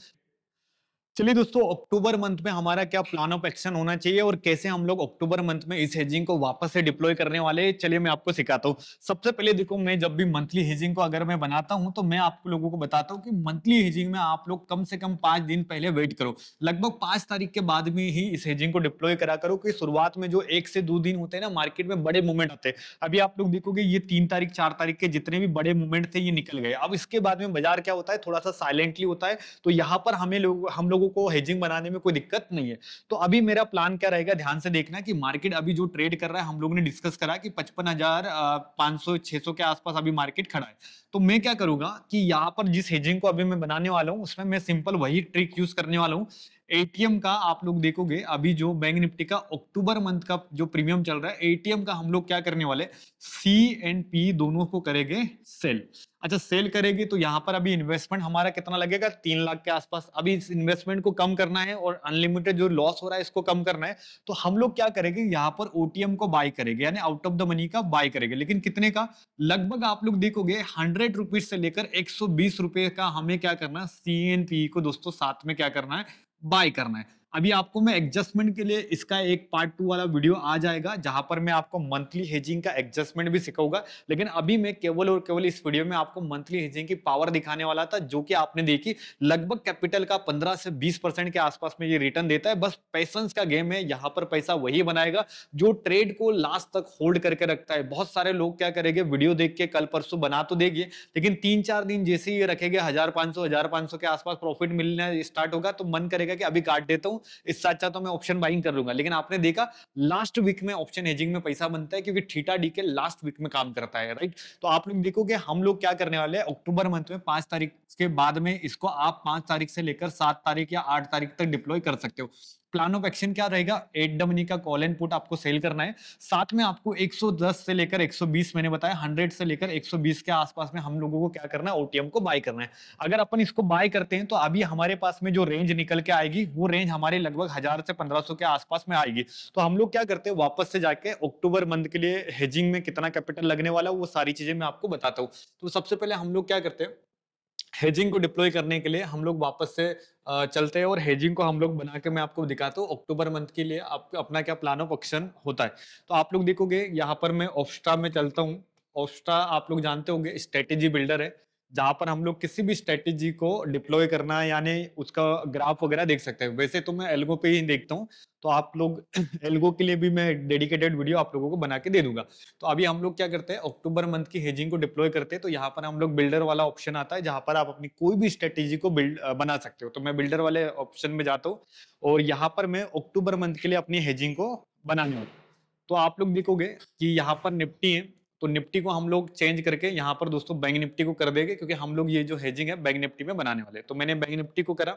चलिए दोस्तों, अक्टूबर मंथ में हमारा क्या प्लान ऑफ एक्शन होना चाहिए और कैसे हम लोग अक्टूबर मंथ में इस हेजिंग को वापस से डिप्लॉय करने वाले हैं, चलिए मैं आपको सिखाता हूं। सबसे पहले देखो, मैं जब भी मंथली हेजिंग को अगर मैं बनाता हूं तो मैं आप लोगों को बताता हूं कि मंथली हेजिंग में आप लोग कम से कम 5 दिन पहले वेट करो। लगभग 5 तारीख के बाद में ही इस हेजिंग को डिप्लॉय करा करो, कि शुरुआत में जो 1 से 2 दिन होते हैं ना, मार्केट में बड़े मूवमेंट आते हैं। अभी आप लोग देखोगे ये 3 तारीख 4 तारीख के जितने भी बड़े मूवमेंट थे ये निकल गए। अब इसके बाद में बाजार क्या होता है, थोड़ा सा साइलेंटली होता है। तो यहाँ पर हम लोगों को हेजिंग बनाने में कोई दिक्कत नहीं है। तो अभी मेरा प्लान क्या रहेगा, ध्यान से देखना कि मार्केट अभी जो ट्रेड कर रहा है, हम लोगों ने डिस्कस करा कि 55,500 600 के आसपास अभी मार्केट खड़ा है। तो मैं क्या करूंगा कि यहाँ पर जिस हेजिंग को अभी मैं बनाने वाला हूँ उसमें मैं सिंपल वही ट्रिक यूज करने वाला हूँ। एटीएम का आप लोग देखोगे, अभी जो बैंक निफ्टी का अक्टूबर मंथ का जो प्रीमियम चल रहा है, एटीएम का हम लोग क्या करने वाले, सी एंड पी दोनों को करेंगे सेल। अच्छा, सेल करेगी तो यहाँ पर अभी इन्वेस्टमेंट हमारा कितना लगेगा, 3 लाख के आसपास। अभी इस इन्वेस्टमेंट को कम करना है और अनलिमिटेड जो लॉस हो रहा है इसको कम करना है। तो हम लोग क्या करेंगे, यहाँ पर ओटीएम को बाय करेंगे, यानी आउट ऑफ द मनी का बाय करेंगे। लेकिन कितने का, लगभग आप लोग देखोगे 100 रुपीज से लेकर 120 रुपए का हमें क्या करना है, सीएनपी को दोस्तों साथ में क्या करना है, बाय करना है। अभी आपको मैं एडजस्टमेंट के लिए इसका एक पार्ट 2 वाला वीडियो आ जाएगा, जहां पर मैं आपको मंथली हेजिंग का एडजस्टमेंट भी सिखाऊंगा। लेकिन अभी मैं केवल और केवल इस वीडियो में आपको मंथली हेजिंग की पावर दिखाने वाला था, जो कि आपने देखी। लगभग कैपिटल का 15 से 20% के आसपास में ये रिटर्न देता है। बस पेशेंस का गेम है, यहाँ पर पैसा वही बनाएगा जो ट्रेड को लास्ट तक होल्ड करके रखता है। बहुत सारे लोग क्या करेंगे, वीडियो देख के कल परसों बना तो देंगे, लेकिन 3-4 दिन जैसे ये रखेंगे 1,500 के आसपास प्रॉफिट मिलना स्टार्ट होगा तो मन करेगा कि अभी काट देता हूँ, इससे अच्छा तो मैं ऑप्शन बाइंग कर लूंगा। लेकिन आपने देखा लास्ट वीक में ऑप्शन हेजिंग में पैसा बनता है, क्योंकि थीटा डी के लास्ट वीक में काम करता है, राइट। तो आप लोग देखोगे हम लोग क्या करने वाले हैं, अक्टूबर मंथ में 5 तारीख के बाद में इसको आप 5 तारीख से लेकर 7 तारीख या 8 तारीख तक डिप्लॉय कर सकते हो। प्लान ऑफ एक्शन क्या रहेगा, एट द मनी का कॉल एंड पुट आपको सेल करना है। साथ में आपको 110 से लेकर 120, मैंने बताया 100 से लेकर 120 के आसपास में हम लोगों को क्या करना है, ओटीएम को बाय करना है। अगर अपन इसको बाय करते हैं तो अभी हमारे पास में जो रेंज निकल के आएगी, वो रेंज हमारे लगभग 1000 से 1500 के आसपास में आएगी। तो हम लोग क्या करते हैं, वापस से जाके अक्टूबर मंथ के लिए हेजिंग में कितना कैपिटल लगने वाला है वो सारी चीजें मैं आपको बताता हूँ। तो सबसे पहले हम लोग क्या करते हैं, हेजिंग को डिप्लॉय करने के लिए हम लोग वापस से चलते हैं और हेजिंग को हम लोग बना के मैं आपको दिखाता हूँ अक्टूबर मंथ के लिए आप अपना क्या प्लान ऑफ एक्शन होता है। तो आप लोग देखोगे यहाँ पर मैं ऑफस्टा में चलता हूँ। ऑफस्टा आप लोग जानते होंगे स्ट्रेटेजी बिल्डर है, जहां पर हम लोग किसी भी स्ट्रेटेजी को डिप्लॉय करना है, यानी उसका ग्राफ वगैरह देख सकते हैं। वैसे तो मैं एल्गो पे ही देखता हूँ, तो आप लोग एल्गो के लिए भी मैं डेडिकेटेड वीडियो आप लोगों को बना के दे दूंगा। तो अभी हम लोग क्या करते हैं, अक्टूबर मंथ की हेजिंग को डिप्लॉय करते हैं। तो यहाँ पर हम लोग बिल्डर वाला ऑप्शन आता है, जहां पर आप अपनी कोई भी स्ट्रेटेजी को बना सकते हो। तो मैं बिल्डर वाले ऑप्शन में जाता हूँ और यहाँ पर मैं अक्टूबर मंथ के लिए अपनी हेजिंग को बनाने वाला हूँ। तो आप लोग देखोगे कि यहाँ पर निफ्टी है, तो निफ्टी को हम लोग चेंज करके यहाँ पर दोस्तों बैंक निफ्टी को कर देंगे, क्योंकि हम लोग ये जो हेजिंग है बैंक निफ्टी में बनाने वाले। तो मैंने बैंक निफ्टी को करा।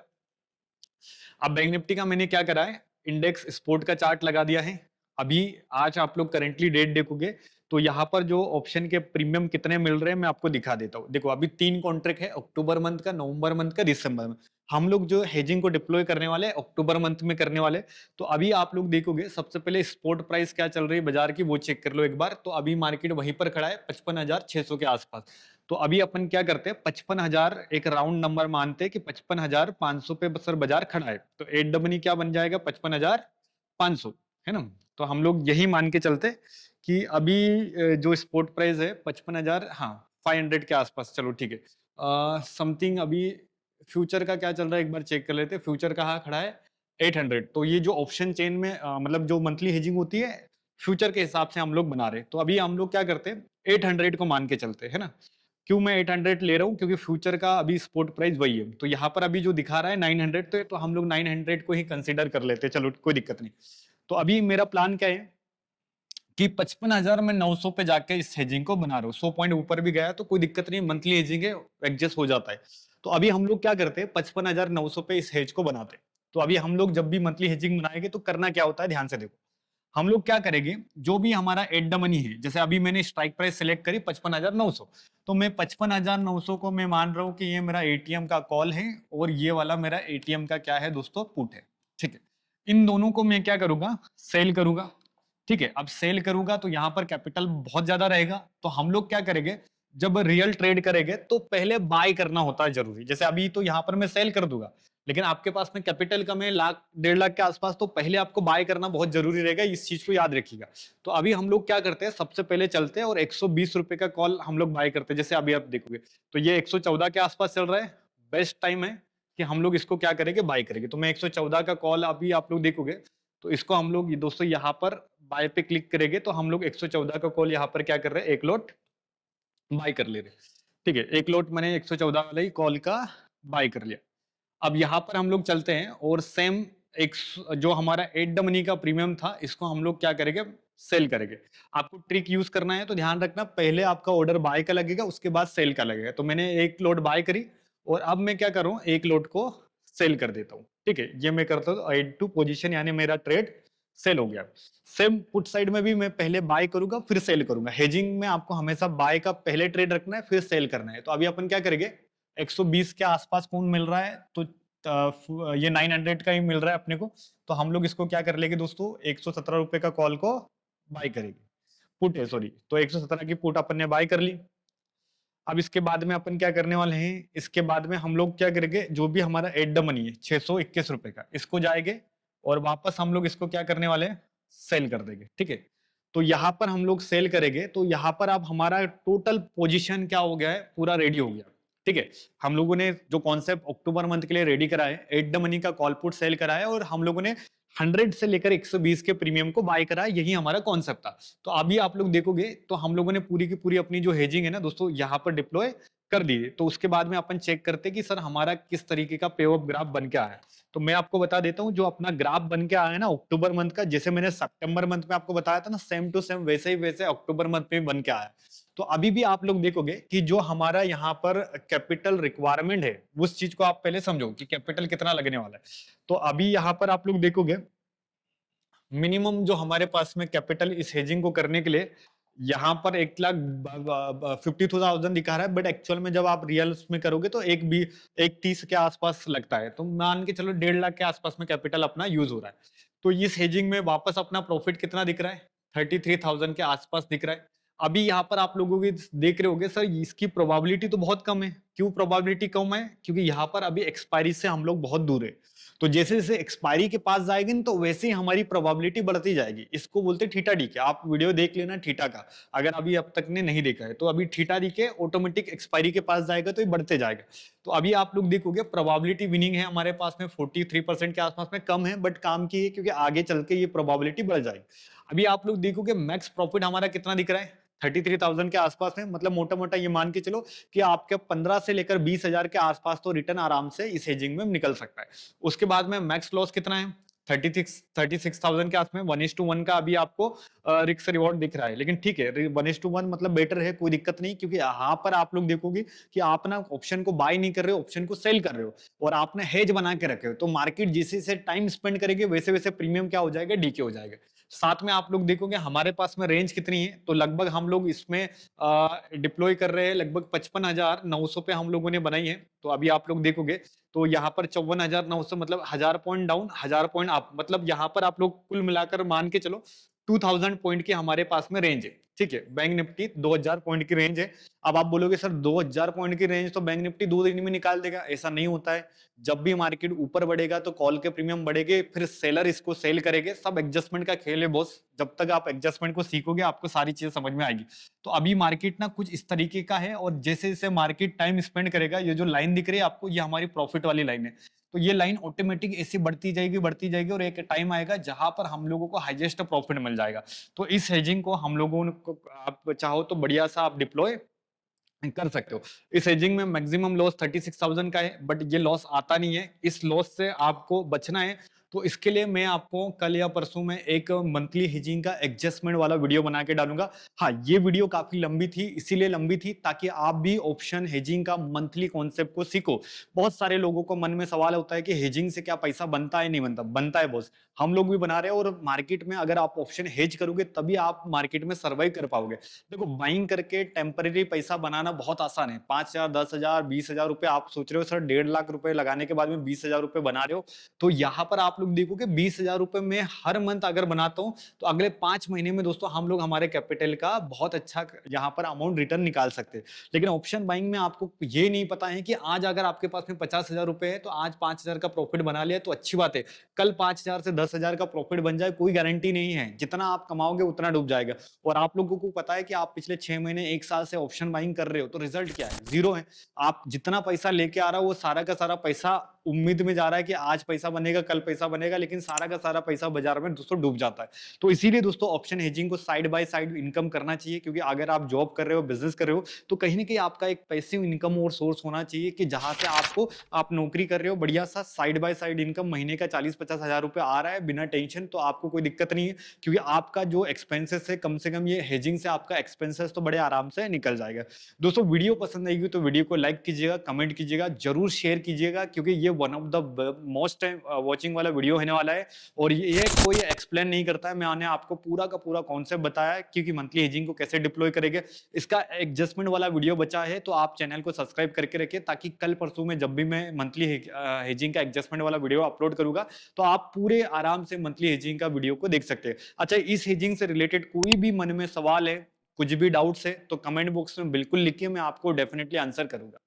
अब बैंक निफ्टी का मैंने क्या करा है, इंडेक्स स्पोर्ट का चार्ट लगा दिया है। अभी आज आप लोग करेंटली डेट देखोगे तो यहाँ पर जो ऑप्शन के प्रीमियम कितने मिल रहे हैं मैं आपको दिखा देता हूँ। देखो अभी 3 कॉन्ट्रैक्ट है, अक्टूबर मंथ का, नवंबर मंथ का, दिसंबर में। हम लोग जो हेजिंग को डिप्लॉय करने वाले अक्टूबर मंथ में करने वाले। तो अभी आप लोग देखोगे सबसे पहले स्पॉट प्राइस क्या चल रही है बाजार की वो चेक कर लो एक बार। तो अभी मार्केट वहीं पर खड़ा है 55,600 के आसपास। तो अभी अपन क्या करते हैं, 55,000 एक राउंड नंबर मानते हैं कि 55,500 पे सर बाजार खड़ा है। तो एट डबनी क्या बन जाएगा, 55,500, है ना। तो हम लोग यही मान के चलते कि अभी जो स्पोर्ट प्राइस है 55,000, हाँ 500 के आसपास, चलो ठीक है। समथिंग अभी फ्यूचर का क्या चल रहा है एक बार चेक कर लेते हैं। फ्यूचर कहाँ खड़ा है, 800। तो ये जो ऑप्शन चेन में मतलब जो मंथली हेजिंग होती है फ्यूचर के हिसाब से हम लोग बना रहे हैं। तो अभी हम लोग क्या करते हैं, 800 को मान के चलते हैं ना। क्यों मैं 800 ले रहा हूँ, क्योंकि फ्यूचर का अभी स्पॉट प्राइस वही है। तो यहाँ पर अभी जो दिखा रहा है 900, तो हम लोग 900 को ही कंसीडर कर लेते हैं, चलो कोई दिक्कत नहीं। तो अभी मेरा प्लान क्या है कि 55,000 में 900 पे जाके इस हेजिंग को बना रहा हूँ, 100 पॉइंट ऊपर भी गया तो कोई दिक्कत नहीं, मंथली हेजिंग है, एडजस्ट हो जाता है। तो अभी हम लोग क्या करते हैं, 55,900 पे इस हेज को बनाते हैं। तो अभी हम लोग जब भी मंथली हेजिंग बनाएंगे तो करना क्या होता है, ध्यान से देखो। हम लोग क्या करेंगे, जो भी हमारा एट द मनी है, जैसे अभी मैंने स्ट्राइक प्राइस सेलेक्ट करी 55,900, तो मैं 55,900 को मैं मान रहा हूं कि ये मेरा एटीएम का कॉल है और ये वाला मेरा एटीएम का क्या है दोस्तों, पुट है। ठीक है, इन दोनों को मैं क्या करूंगा, सेल करूंगा। ठीक है, अब सेल करूंगा तो यहाँ पर कैपिटल बहुत ज्यादा रहेगा, तो हम लोग क्या करेंगे, जब रियल ट्रेड करेंगे तो पहले बाय करना होता है जरूरी। जैसे अभी तो यहाँ पर मैं सेल कर दूंगा, लेकिन आपके पास में कैपिटल कम है, लाख 1.5 लाख के आसपास, तो पहले आपको बाय करना बहुत जरूरी रहेगा, इस चीज को याद रखिएगा। तो अभी हम लोग क्या करते हैं, सबसे पहले चलते हैं और 120 रुपए का कॉल हम लोग बाय करते हैं। जैसे अभी आप देखोगे तो ये 114 के आसपास चल रहा है, बेस्ट टाइम है कि हम लोग इसको क्या करेंगे, बाय करेंगे। तो मैं 114 का कॉल अभी आप लोग देखोगे तो इसको हम लोग दोस्तों यहाँ पर बाय पे क्लिक करेंगे, तो हम लोग 114 का कॉल यहाँ पर क्या कर रहे हैं, एक लोट बाय कर ले रहे हैं। ठीक है, एक लोट मैंने 114 वाले ही कॉल का बाय कर लिया। अब यहाँ पर हम लोग चलते हैं और सेम एक जो हमारा एट द मनी का प्रीमियम था, इसको हम लोग क्या करेंगे, सेल करेंगे। आपको ट्रिक यूज करना है तो ध्यान रखना, पहले आपका ऑर्डर बाय का लगेगा, उसके बाद सेल का लगेगा। तो मैंने एक लोट बाय करी और अब मैं क्या करूं, एक लोट को सेल कर देता हूं। ठीक है, ये मैं करता हूं एड टू पोजीशन, यानी मेरा ट्रेड सेल हो गया। सेम पुट साइड में भी मैं पहले बाय करूंगा फिर सेल करूंगा। हेजिंग में आपको हमेशा बाय का पहले ट्रेड रखना है फिर सेल करना है। तो अभी अपन क्या करेंगे, 120 के आसपास कौन मिल रहा है, तो ये 900 का ही मिल रहा है अपने को। तो हम लोग इसको क्या कर लेंगे दोस्तों, 117 रुपए का कॉल को बाय करेंगे, पुट है सॉरी। तो 117 की पुट अपन ने बाय कर ली। अब इसके बाद में अपन क्या करने वाले हैं, इसके बाद में हम लोग क्या करेंगे, जो भी हमारा एट द मनी है 621 रुपए का, इसको जाएंगे और वापस हम लोग इसको क्या करने वाले हैं, सेल कर देंगे। ठीक है, तो यहाँ पर हम लोग सेल करेंगे, तो यहाँ पर अब हमारा टोटल पोजीशन क्या हो गया है, पूरा रेडी हो गया। ठीक है, हम लोगों ने जो कॉन्सेप्ट अक्टूबर मंथ के लिए रेडी करा है, एट द मनी का कॉल पुट सेल करा है, और हम लोगों ने 100 से लेकर 120 के प्रीमियम को बाय करा है, यही हमारा कॉन्सेप्ट था। तो अभी आप लोग देखोगे तो हम लोगों ने पूरी की पूरी अपनी जो हेजिंग है ना दोस्तों, यहाँ पर डिप्लॉय कर दी है। तो उसके बाद में अपन चेक करते हैं कि सर हमारा किस तरीके का पे ऑफ ग्राफ बन के आया। तो मैं आपको बता देता हूँ, जो अपना ग्राफ बन के आया है ना अक्टूबर मंथ का, जैसे मैंने सितंबर मंथ में आपको बताया था ना, सेम टू सेम वैसे ही वैसे अक्टूबर मंथ में बन के आया। तो अभी भी आप लोग देखोगे कि जो हमारा यहाँ पर कैपिटल रिक्वायरमेंट है, उस चीज को आप पहले समझो कि कैपिटल कितना लगने वाला है। तो अभी यहाँ पर आप लोग देखोगे मिनिमम जो हमारे पास में कैपिटल इस हेजिंग को करने के लिए यहाँ पर 1,50,000 दिखा रहा है, बट एक्चुअल में जब आप रियल में करोगे तो एक 30 के आसपास लगता है। तो मान के चलो 1.5 लाख के आसपास में कैपिटल अपना यूज हो रहा है। तो इस हेजिंग में वापस अपना प्रॉफिट कितना दिख रहा है, 33,000 के आसपास दिख रहा है। अभी यहाँ पर आप लोगों की देख रहे होगे, सर इसकी प्रोबेबिलिटी तो बहुत कम है। क्यों प्रोबेबिलिटी कम है, क्योंकि यहाँ पर अभी एक्सपायरी से हम लोग बहुत दूर है। तो जैसे जैसे एक्सपायरी के पास जाएगी ना, तो वैसे ही हमारी प्रोबेबिलिटी बढ़ती जाएगी। इसको बोलते हैं थीटा डी के, आप वीडियो देख लेना थीटा का, अगर अभी अब तक ने नहीं देखा है तो। अभी थीटा डी के ऑटोमेटिक एक्सपायरी के पास जाएगा तो ये बढ़ते जाएगा। तो अभी आप लोग देखोगे प्रोबेबिलिटी विनिंग है हमारे पास में 43% के आसपास में, कम है बट काम की है, क्योंकि आगे चल के ये प्रोबेबिलिटी बढ़ जाएगी। अभी आप लोग देखोगे मैक्स प्रॉफिट हमारा कितना दिख रहा है, 33,000 के आसपास में। मतलब मोटा मोटा ये मान के चलो कि आपके 15 से लेकर 20,000 के आसपास तो रिटर्न आराम से इस हेजिंग में निकल सकता है। उसके बाद में मैक्स लॉस कितना है, 36,000 के आसपास में। 1:1 का अभी आपको रिस्क रिवॉर्ड दिख रहा है, लेकिन ठीक है 1:1 मतलब बेटर है, कोई दिक्कत नहीं। क्योंकि यहाँ पर आप लोग देखोगे कि आप ना ऑप्शन को बाय नहीं कर रहे हो, ऑप्शन को सेल कर रहे हो, और आपने हेज बना के रखे हो। तो मार्केट जैसे जैसे टाइम स्पेंड करेगी वैसे वैसे प्रीमियम क्या हो जाएगा, डीके हो जाएगा। साथ में आप लोग देखोगे हमारे पास में रेंज कितनी है, तो लगभग हम लोग इसमें डिप्लॉय कर रहे हैं लगभग 55,900 पे हम लोगों ने बनाई है। तो अभी आप लोग देखोगे तो यहाँ पर 54,900, मतलब 1000 पॉइंट डाउन 1000 पॉइंट अप, मतलब यहाँ पर आप लोग कुल मिलाकर मान के चलो 2000 पॉइंट की हमारे पास में रेंज है। ठीक है, बैंक निफ्टी 2000 पॉइंट की रेंज है। अब आप बोलोगे सर 2000 पॉइंट की रेंज तो बैंक निफ्टी 2 दिन में निकाल देगा, ऐसा नहीं होता है। जब भी मार्केट ऊपर बढ़ेगा तो कॉल के प्रीमियम बढ़ेंगे, फिर सेलर इसको सेल करेंगे, सब एडजस्टमेंट का खेल है बॉस। जब तक आप एडजस्टमेंट को सीखोगे आपको सारी चीजें समझ में आएगी। तो अभी मार्केट ना कुछ इस तरीके का है, और जैसे जैसे मार्केट टाइम स्पेंड करेगा, ये जो लाइन दिख रही है आपको, ये हमारी प्रॉफिट वाली लाइन है। तो ये लाइन ऑटोमेटिक ऐसी बढ़ती जाएगी और एक टाइम आएगा जहां पर हम लोगों को हाईएस्ट प्रॉफिट मिल जाएगा। तो इस हेजिंग को हम लोगों को, आप चाहो तो बढ़िया सा आप डिप्लॉय कर सकते हो। इस हेजिंग में मैक्सिमम लॉस 36,000 का है, बट ये लॉस आता नहीं है। इस लॉस से आपको बचना है तो इसके लिए मैं आपको कल या परसों में एक मंथली हेजिंग का एडजस्टमेंट वाला वीडियो बना के डालूंगा। हाँ, ये वीडियो काफी लंबी थी, इसीलिए लंबी थी ताकि आप भी ऑप्शन हेजिंग का मंथली कॉन्सेप्ट को सीखो। बहुत सारे लोगों को मन में सवाल होता है कि हेजिंग से क्या पैसा बनता है, नहीं बनता? बनता है बॉस, हम लोग भी बना रहे हैं। और मार्केट में अगर आप ऑप्शन हेज करोगे तभी आप मार्केट में सर्वाइव कर पाओगे। देखो, बाइंग करके टेम्परेरी पैसा बनाना बहुत आसान है। 5,000, 10,000, 20,000 रुपए आप सोच रहे हो सर 1.5 लाख रुपए लगाने के बाद में 20,000 रुपए बना रहे हो, तो यहाँ पर आप लोग देखोगे 20,000 रुपए में हर मंथ अगर बनाता हूँ तो अगले 5 महीने में दोस्तों हम लोग हमारे कैपिटल का बहुत अच्छा यहाँ पर अमाउंट रिटर्न निकाल सकते हैं। लेकिन ऑप्शन बाइंग में आपको ये नहीं पता है कि आज अगर आपके पास में 50,000 रुपए है तो आज 5,000 का प्रॉफिट बना लिया तो अच्छी बात है, कल 5,000 से 10,000 का प्रॉफिट बन जाए कोई गारंटी नहीं है। जितना आप कमाओगे उतना डूब जाएगा। और आप लोगों को पता है कि आप पिछले 6 महीने 1 साल से ऑप्शन बाइंग कर रहे हो तो रिजल्ट क्या है? जीरो है। आप जितना पैसा लेके आ रहा हो वो सारा का सारा पैसा उम्मीद में जा रहा है कि आज पैसा बनेगा, कल पैसा बनेगा, लेकिन सारा का सारा पैसा बाजार में दोस्तों डूब जाता है। तो इसीलिए दोस्तों ऑप्शन हेजिंग को साइड बाय साइड इनकम करना चाहिए, क्योंकि अगर आप जॉब कर रहे हो, बिजनेस कर रहे हो, तो कहीं ना कहीं आपका एक पैसिव इनकम और सोर्स होना चाहिए कि जहां से आपको, आप नौकरी कर रहे हो, बढ़िया सा साइड बाय साइड इनकम महीने का 40-50 हजार रुपए आ रहा है बिना टेंशन, तो आपको कोई दिक्कत नहीं है। क्योंकि आपका जो एक्सपेंसेस है, कम से कम ये हेजिंग से आपका एक्सपेंसेस तो बड़े आराम से निकल जाएगा। दोस्तों, वीडियो पसंद आएगी तो वीडियो को लाइक कीजिएगा, कमेंट कीजिएगा, जरूर शेयर कीजिएगा, क्योंकि ये one of the most time watching वाला वीडियो होने वाला है। और ये कोई एक्सप्लेन नहीं करता है, मैंने आपको पूरा का पूरा कॉन्सेप्ट बताया है क्योंकि मंथली हेजिंग को कैसे डिप्लॉय करेंगे। इसका एडजस्टमेंट वाला वीडियो बचा है, तो आप चैनल को सब्सक्राइब करके रखिए ताकि कल परसों में जब भी मैं मंथली हेजिंग का एडजस्टमेंट वाला वीडियो अपलोड करूंगा तो आप पूरे आराम से मंथली हेजिंग का वीडियो को देख सकते हैं। अच्छा, इस हेजिंग से रिलेटेड कोई भी मन में सवाल है, कुछ भी डाउट्स है, तो कमेंट बॉक्स में बिल्कुल लिखिए, मैं आपको डेफिनेटली आंसर करूंगा।